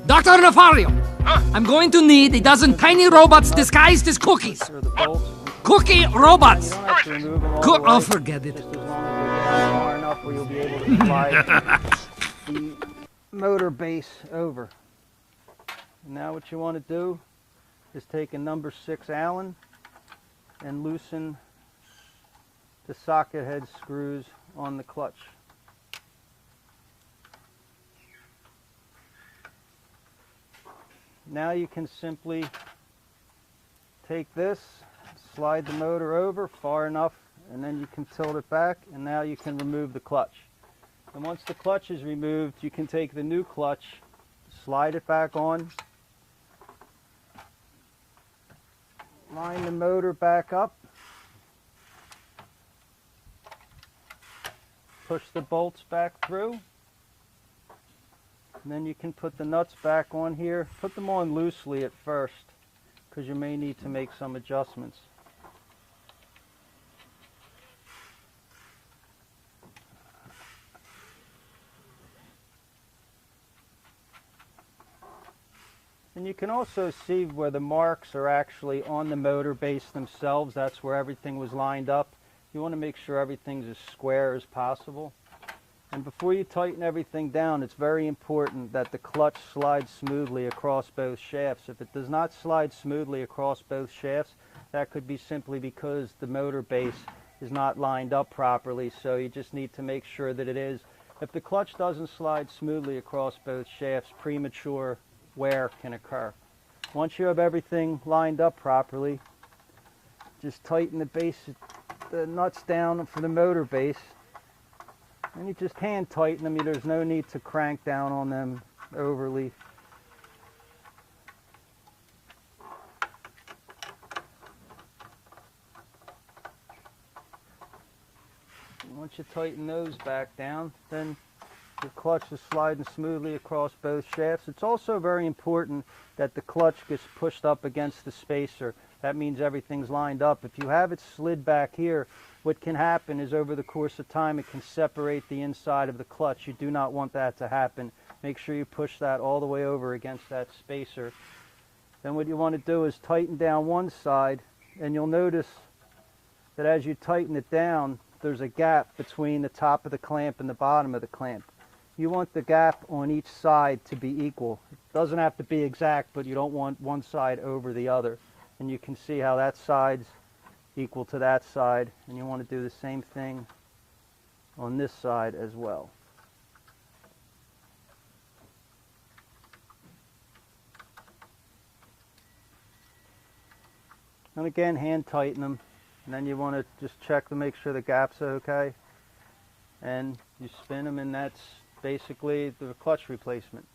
Dr. Nefario, I'm going to need a dozen tiny robots disguised as cookies. Cookie robots! Oh, forget it. Just as long as you're down far enough where you'll be able to slide the motor base over. Now what you want to do is take a number 6 Allen and loosen the socket head screws on the clutch. Now you can simply take this, slide the motor over far enough, and then you can tilt it back, and now you can remove the clutch. And once the clutch is removed, you can take the new clutch, slide it back on, line the motor back up, push the bolts back through, and then you can put the nuts back on here. Put them on loosely at first, because you may need to make some adjustments. And you can also see where the marks are actually on the motor base themselves. That's where everything was lined up. You want to make sure everything's as square as possible. And before you tighten everything down, it's very important that the clutch slides smoothly across both shafts. If it does not slide smoothly across both shafts, that could be simply because the motor base is not lined up properly, so you just need to make sure that it is. If the clutch doesn't slide smoothly across both shafts, premature wear can occur. Once you have everything lined up properly, just tighten the nuts down for the motor base. And you just hand tighten them. There's no need to crank down on them overly. And once you tighten those back down, then the clutch is sliding smoothly across both shafts. It's also very important that the clutch gets pushed up against the spacer. That means everything's lined up. If you have it slid back here, what can happen is over the course of time it can separate the inside of the clutch. You do not want that to happen. Make sure you push that all the way over against that spacer. Then what you want to do is tighten down one side, and you'll notice that as you tighten it down, there's a gap between the top of the clamp and the bottom of the clamp. You want the gap on each side to be equal. It doesn't have to be exact, but you don't want one side over the other. And you can see how that side's equal to that side, and you want to do the same thing on this side as well. And again, hand tighten them, and then you want to just check to make sure the gap's okay, and you spin them, and that's basically the clutch replacement.